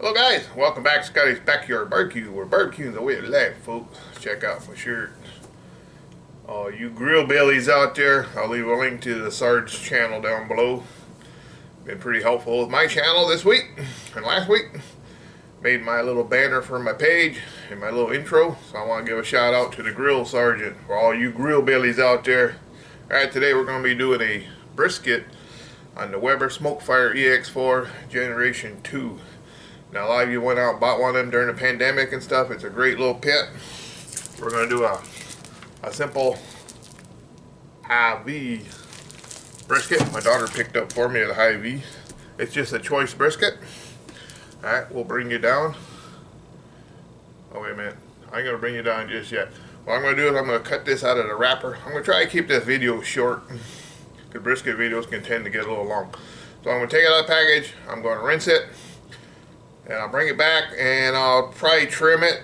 Hello guys, welcome back to Scotty's Backyard Barbecue, where barbecuing's the way of life, folks. Check out my shirt. All you grill bellies out there, I'll leave a link to the Sarge's channel down below. Been pretty helpful with my channel this week and last week. Made my little banner for my page and my little intro, so I want to give a shout out to the Grill Sergeant for all you grill bellies out there. Alright, today we're going to be doing a brisket on the Weber Smokefire Ex4 Generation 2. Now, a lot of you went out and bought one of them during the pandemic and stuff. It's a great little pit. We're going to do a simple Hy-Vee brisket. My daughter picked up for me at Hy-Vee. It's just a choice brisket. Alright, we'll bring you down. Oh, wait a minute. I ain't going to bring you down just yet. What I'm going to do is I'm going to cut this out of the wrapper. I'm going to try to keep this video short, because brisket videos can tend to get a little long. So I'm going to take it out of the package. I'm going to rinse it. And I'll bring it back and I'll probably trim it.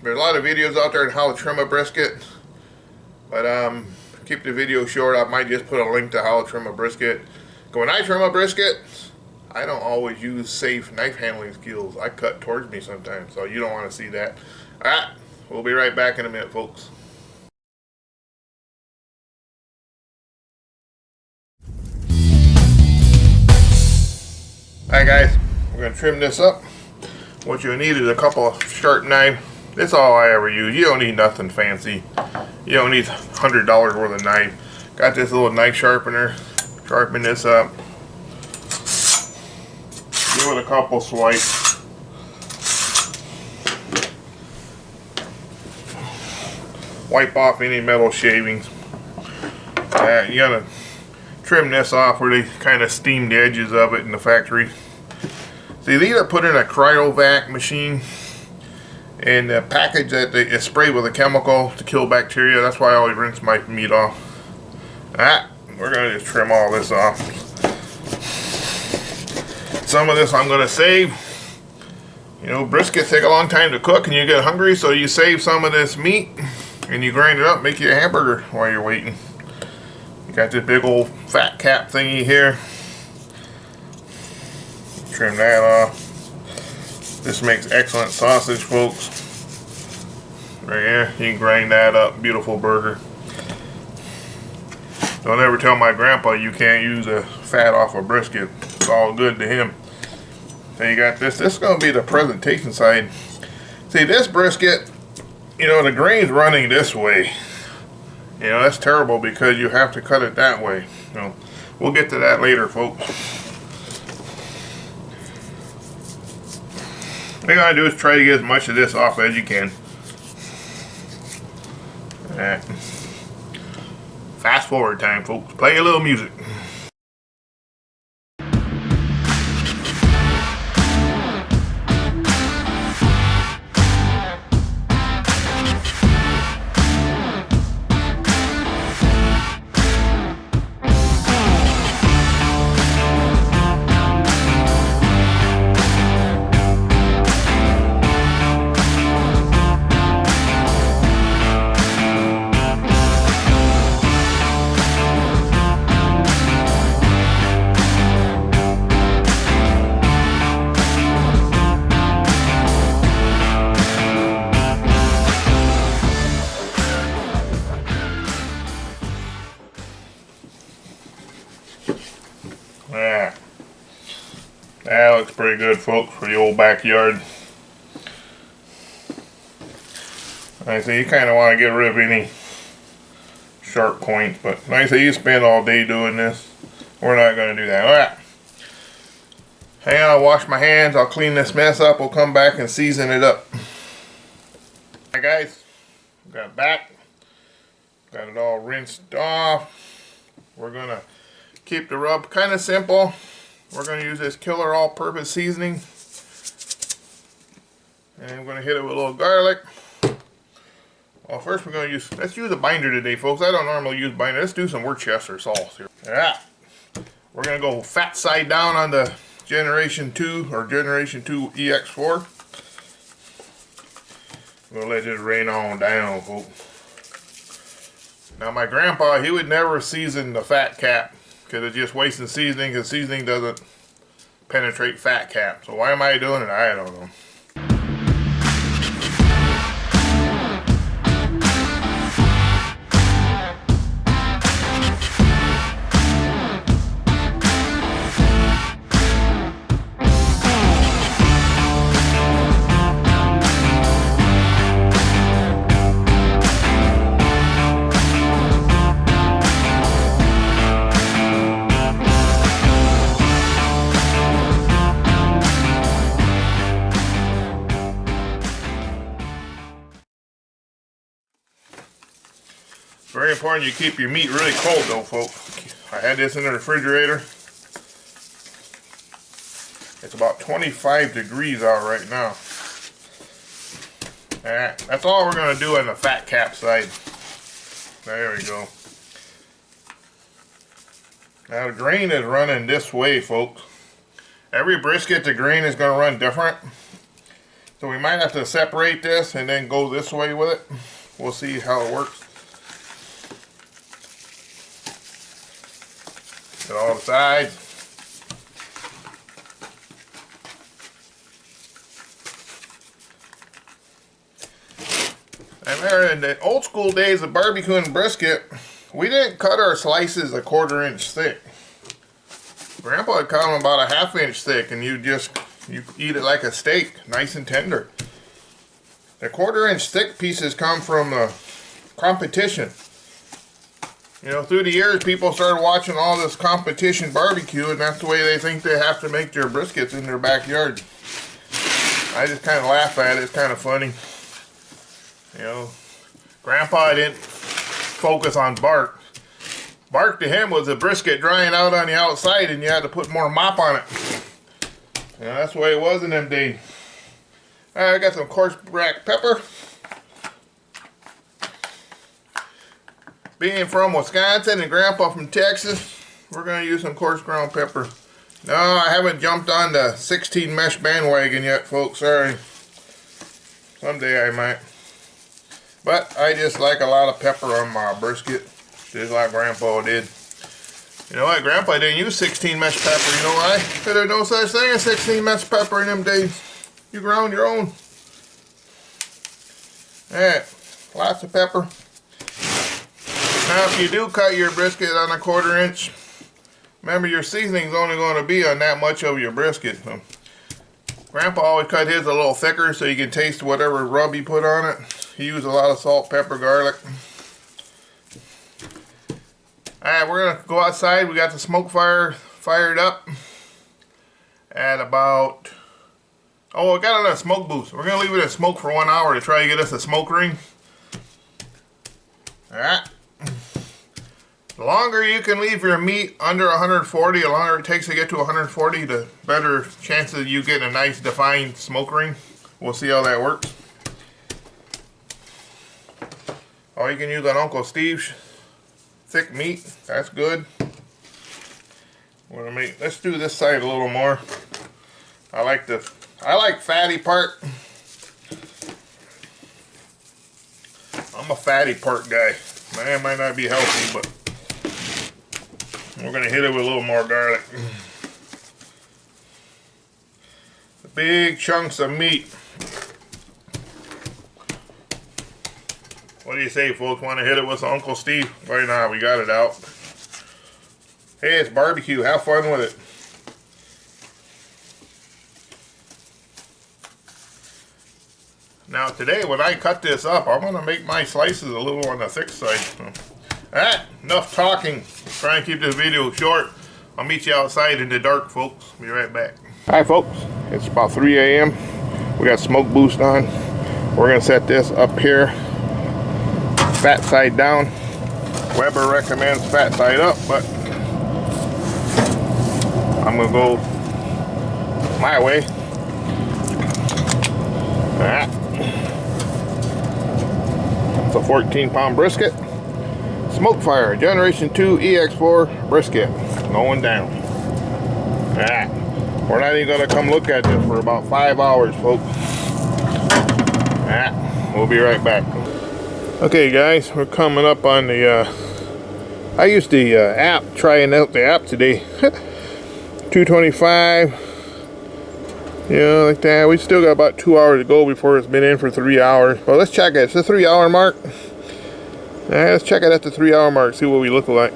There's a lot of videos out there on how to trim a brisket. But keep the video short. I might just put a link to how to trim a brisket. When I trim a brisket, I don't always use safe knife handling skills. I cut towards me sometimes, so you don't want to see that. Alright, we'll be right back in a minute, folks. Alright guys, we're going to trim this up. What you need is a couple of sharp knives. That's all I ever use. You don't need nothing fancy. You don't need $100 worth of knife. Got this little knife sharpener. Sharpen this up. Give it a couple swipes. Wipe off any metal shavings. You gotta trim this off where they kind of steam the edges of it in the factory. See, these are put in a cryovac machine, and the package that is sprayed with a chemical to kill bacteria. That's why I always rinse my meat off. Alright, we're going to just trim all this off. Some of this I'm going to save. You know, briskets take a long time to cook and you get hungry, so you save some of this meat and you grind it up, make you a hamburger while you're waiting. You got this big old fat cap thingy here. Trim that off. This makes excellent sausage, folks. Right here, you can grind that up. Beautiful burger. Don't ever tell my grandpa you can't use the fat off a brisket. It's all good to him. So you got this. This is going to be the presentation side. See, this brisket, you know, the grain's running this way. You know, that's terrible because you have to cut it that way. You know, we'll get to that later, folks. What you gotta do is try to get as much of this off as you can. Alright. Fast forward time, folks. Play a little music. Yeah, that looks pretty good, folks, for the old backyard. I say you kind of want to get rid of any sharp points, but like I say, you spend all day doing this. We're not going to do that. Alright. Hang on, I'll wash my hands. I'll clean this mess up. We'll come back and season it up. Alright, guys. Got it back. Got it all rinsed off. We're going to keep the rub kind of simple. We're going to use this killer all-purpose seasoning. And I'm going to hit it with a little garlic. Well, first we're going to let's use a binder today, folks. I don't normally use binder. Let's do some Worcester sauce here. Yeah. We're going to go fat side down on the Generation 2 or Generation 2 EX4. We'll let this rain on down, folks. Now my grandpa, he would never season the fat cap because it's just wasting seasoning, because seasoning doesn't penetrate fat cap. So why am I doing it? I don't know. Very important you keep your meat really cold though, folks. I had this in the refrigerator. It's about 25 degrees out right now. Alright, that's all we're going to do on the fat cap side. There we go. Now the grain is running this way, folks. Every brisket, the grain is going to run different. So we might have to separate this and then go this way with it. We'll see how it works. Get all the sides. I remember in the old school days of barbecuing brisket, we didn't cut our slices a 1/4 inch thick. Grandpa would cut them about a 1/2 inch thick, and you eat it like a steak, nice and tender. The 1/4 inch thick pieces come from competition. You know, through the years, people started watching all this competition barbecue, and that's the way they think they have to make their briskets in their backyard. I just kind of laugh at it. It's kind of funny. You know, Grandpa didn't focus on bark. Bark to him was a brisket drying out on the outside, and you had to put more mop on it. You know, that's the way it was in them days. All right, I got some coarse black pepper. Being from Wisconsin and Grandpa from Texas, we're going to use some coarse ground pepper. No, I haven't jumped on the 16 mesh bandwagon yet, folks. Sorry. Someday I might. But I just like a lot of pepper on my brisket, just like Grandpa did. You know what? Grandpa didn't use 16 mesh pepper. You know why? Because there's no such thing as 16 mesh pepper in them days. You ground your own. Alright, lots of pepper. Now if you do cut your brisket on a 1/4 inch, remember your seasoning's only going to be on that much of your brisket. So, Grandpa always cut his a little thicker so you can taste whatever rub he put on it. He used a lot of salt, pepper, garlic. Alright, we're going to go outside. We got the smoke fire fired up at about... Oh, we got another smoke boost. We're going to leave it at smoke for 1 hour to try to get us a smoke ring. Alright. The longer you can leave your meat under 140, the longer it takes to get to 140, the better chances of you getting a nice defined smoke ring. We'll see how that works. Or you can use on Uncle Steve's thick meat. That's good. Let's do this side a little more. I like fatty part. I'm a fatty part guy. Man, might not be healthy, but we're going to hit it with a little more garlic. The big chunks of meat. What do you say, folks? Want to hit it with Uncle Steve? Why not? We got it out. Hey, it's barbecue. Have fun with it. Now today, when I cut this up, I'm going to make my slices a little on the thick side. So. Alright, enough talking. Try and keep this video short. I'll meet you outside in the dark, folks. Be right back. Hi, folks. It's about 3 a.m. We got smoke boost on. We're going to set this up here. Fat side down. Weber recommends fat side up, but I'm going to go my way. Alright. It's a 14-pound brisket. Smoke fire, Generation 2 Ex4 brisket. Going down. Alright. We're not even going to come look at this for about 5 hours, folks. Alright. We'll be right back. Okay, guys. We're coming up on the... I used the app, trying out the app today. 225. Yeah, like that. We still got about 2 hours to go before it's been in for 3 hours. But let's check it. It's the 3 hour mark. Let's check it at the 3 hour mark, see what we look like.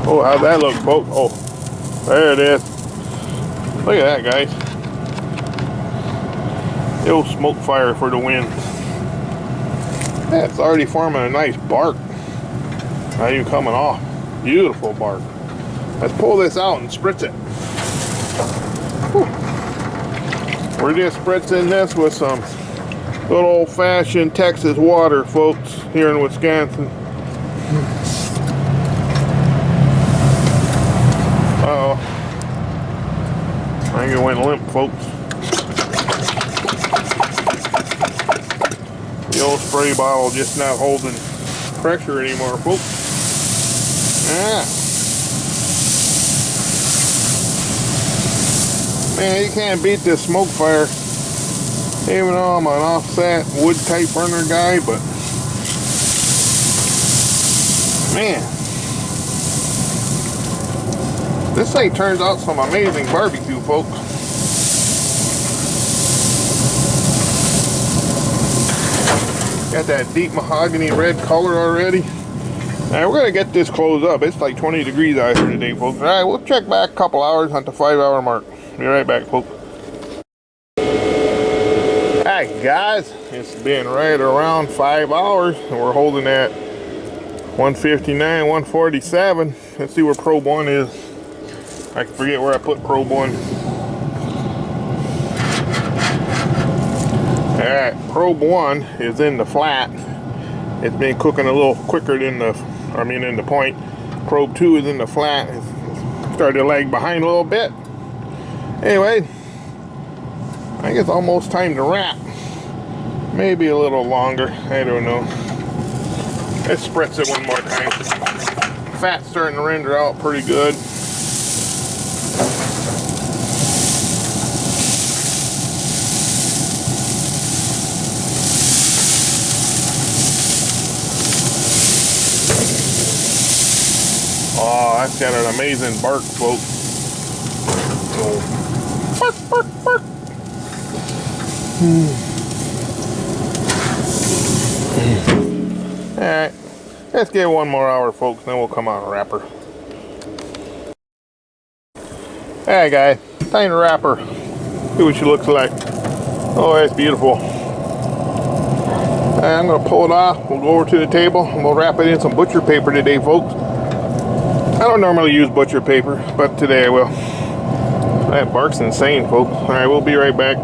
Oh, how'd that look, folks? Oh, there it is. Look at that, guys. The old smoke fire for the win. Yeah, it's already forming a nice bark. Not even coming off. Beautiful bark. Let's pull this out and spritz it. Whew. We're just spritzing this with some good old-fashioned Texas water, folks, here in Wisconsin. Uh-oh. I think it went limp, folks. The old spray bottle just not holding pressure anymore, folks. Ah. Man, you can't beat this smoke fire. Even though I'm an offset wood type burner guy, but man, this thing turns out some amazing barbecue, folks. Got that deep mahogany red color already. Alright, we're gonna get this closed up. It's like 20 degrees out here today, folks. Alright, we'll check back a couple hours on the 5 hour mark. Be right back, folks. Alright guys, it's been right around 5 hours and we're holding at 159, 147. Let's see where probe 1 is. I forget where I put probe 1. Alright, probe 1 is in the flat. It's been cooking a little quicker than in the point. Probe 2 is in the flat. It's started to lag behind a little bit. Anyway, I think it's almost time to wrap. Maybe a little longer. I don't know. Let's spritz it one more time. Fat's starting to render out pretty good. Oh, that's got an amazing bark, folks. Oh. Bark, bark, bark. Alright, let's give it 1 more hour, folks, then we'll come out and wrap her. Alright guys, time to wrap her. See what she looks like. Oh, that's beautiful. Right, I'm going to pull it off. We'll go over to the table and we'll wrap it in some butcher paper today, folks. I don't normally use butcher paper, but today I will. That bark's insane, folks. Alright, we'll be right back.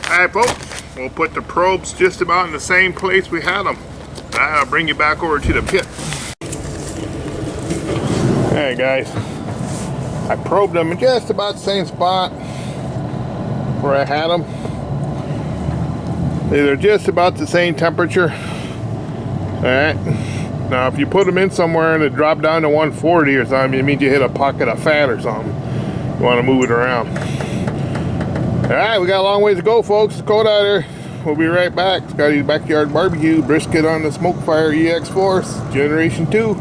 Alright folks, we'll put the probes just about in the same place we had them. I'll bring you back over to the pit. Alright guys, I probed them in just about the same spot where I had them. They're just about the same temperature. Alright, now if you put them in somewhere and it dropped down to 140 or something, it means you hit a pocket of fat or something. You want to move it around. Alright, we got a long ways to go, folks. It's cold out here. We'll be right back. Scotty's Backyard Barbecue, brisket on the smoke fire, Ex4, Generation 2.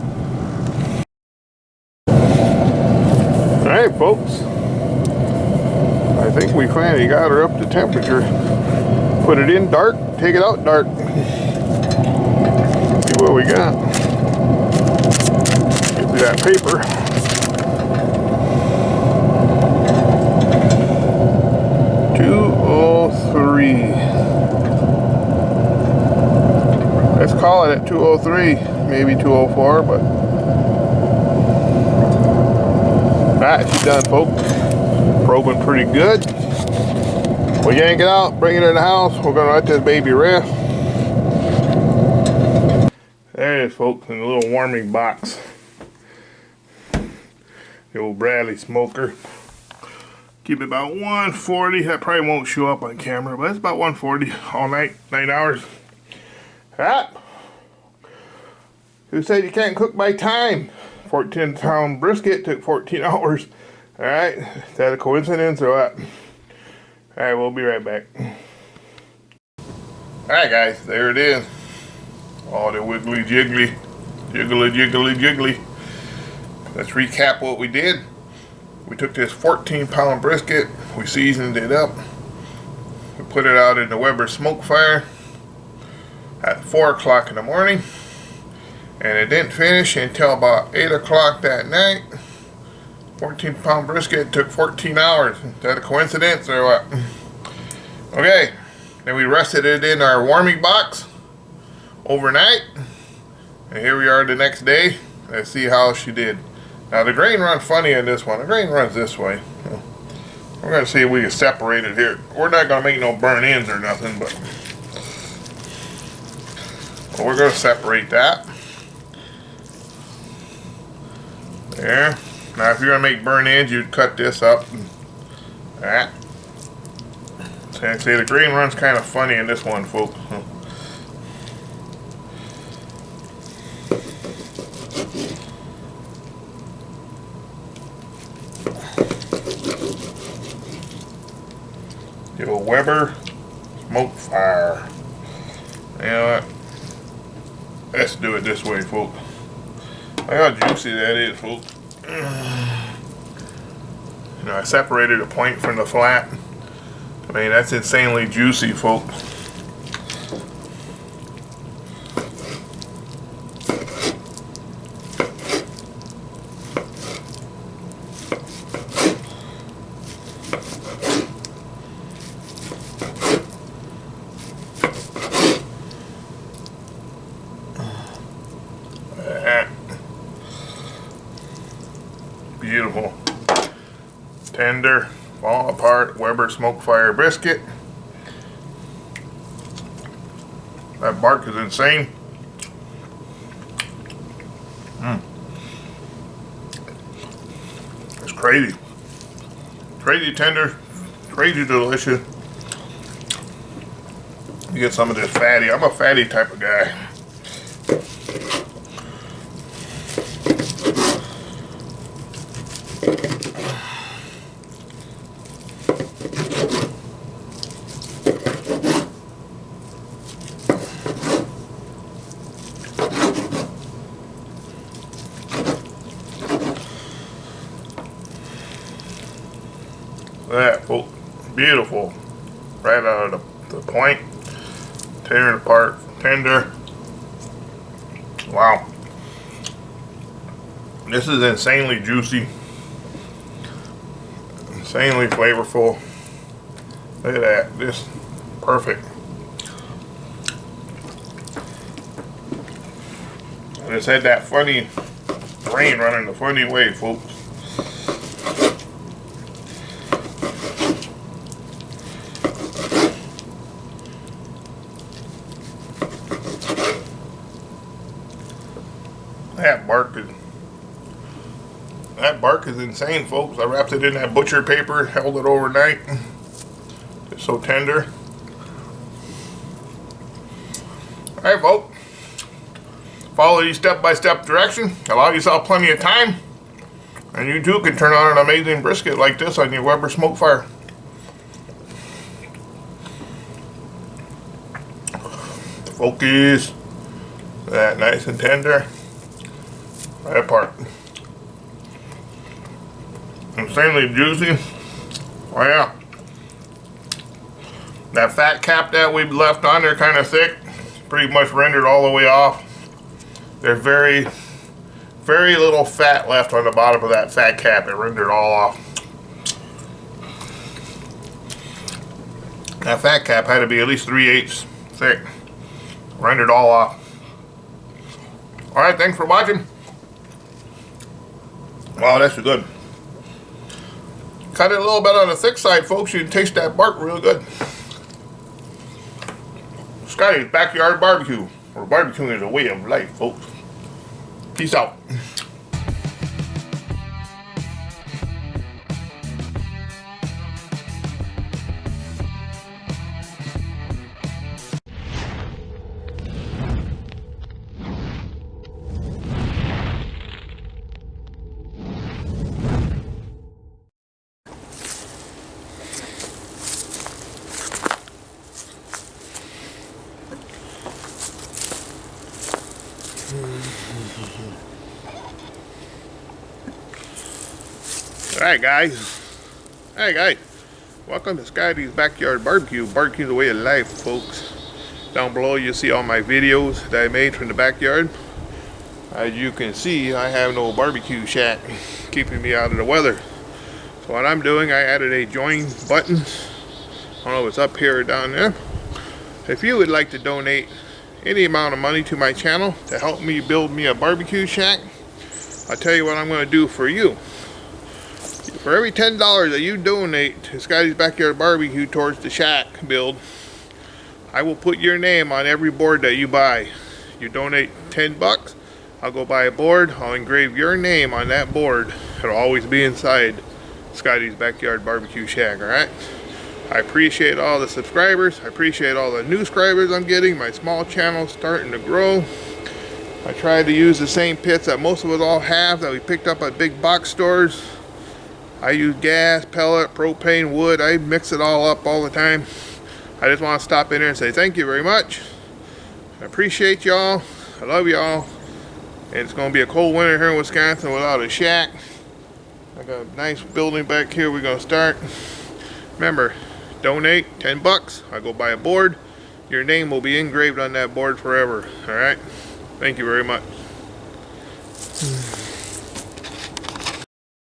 Alright, folks. I think we finally got her up to temperature. Put it in dark, take it out dark. See what we got. Get through that paper. at 203, maybe 204, but alright, she's done, folks. Probing pretty good. We'll yank it out, bring it in the house. We're gonna let this baby rest. There it is, folks, in the little warming box. The old Bradley smoker. Keep it about 140. That probably won't show up on camera, but it's about 140 all night, 9 hours. Ah! Who said you can't cook by time? 14-pound brisket took 14 hours. Alright, is that a coincidence or what? Alright, we'll be right back. Alright guys, there it is. All the wiggly jiggly. Jiggly jiggly jiggly. Let's recap what we did. We took this 14-pound brisket, we seasoned it up, we put it out in the Weber smoke fire at 4 o'clock in the morning, and it didn't finish until about 8 o'clock that night. 14-pound brisket took 14 hours. Is that a coincidence or what? Okay, then we rested it in our warming box overnight, and here we are the next day. Let's see how she did. Now the grain runs funny in this one. The grain runs this way. We're going to see if we can separate it here. We're not going to make no burn ends or nothing, but we're going to separate that. There. Now if you're going to make burn ends, you'd cut this up. That. So I say the grain runs kind of funny in this one, folks. The old Weber smoke fire. You know what? Let's do it this way, folks. Look how juicy that is, folks. You know, I separated the point from the flat. I mean, that's insanely juicy, folks. Beautiful, tender, falling apart Weber smoke fire brisket. That bark is insane. It's crazy, crazy tender, crazy delicious. You get some of this fatty. I'm a fatty type of guy. That, folks, beautiful, right out of the point, tearing apart, tender. Wow, this is insanely juicy, insanely flavorful. Look at that, this perfect. I just had that funny grain running the funny way, folks. That bark is insane, folks. I wrapped it in that butcher paper, held it overnight. It's so tender. Alright, folks. Follow these step-by-step directions. Allow yourself plenty of time. And you too can turn on an amazing brisket like this on your Weber smoke fire. Focus. That nice and tender. Right apart. Insanely juicy. Oh yeah. That fat cap that we left on there kind of thick, pretty much rendered all the way off. There's very little fat left on the bottom of that fat cap. It rendered all off. That fat cap had to be at least 3/8 thick. Rendered all off. Alright, thanks for watching. Wow, that's good. Cut it a little bit on the thick side, folks. You can taste that bark real good. Scotty's Backyard Barbecue, where barbecuing is a way of life, folks. Peace out. Alright guys, welcome to Scotty's Backyard Barbecue. Barbecue's the way of life, folks. Down below you'll see all my videos that I made from the backyard. As you can see, I have no barbecue shack keeping me out of the weather. So what I'm doing, I added a join button. I don't know if it's up here or down there. If you would like to donate any amount of money to my channel to help me build me a barbecue shack, I'll tell you what I'm going to do for you. For every $10 that you donate to Scotty's Backyard Barbecue towards the shack build, I will put your name on every board that you buy. You donate 10 bucks, I'll go buy a board, I'll engrave your name on that board. It'll always be inside Scotty's Backyard Barbecue Shack, alright? I appreciate all the subscribers, I appreciate all the new subscribers I'm getting. My small channel's starting to grow. I tried to use the same pits that most of us all have that we picked up at big box stores. I use gas, pellet, propane, wood. I mix it all up all the time. I just want to stop in here and say thank you very much. I appreciate y'all. I love y'all. And it's going to be a cold winter here in Wisconsin without a shack. I got a nice building back here we're going to start. Remember, donate 10 bucks. I'll go buy a board. Your name will be engraved on that board forever. Alright? Thank you very much.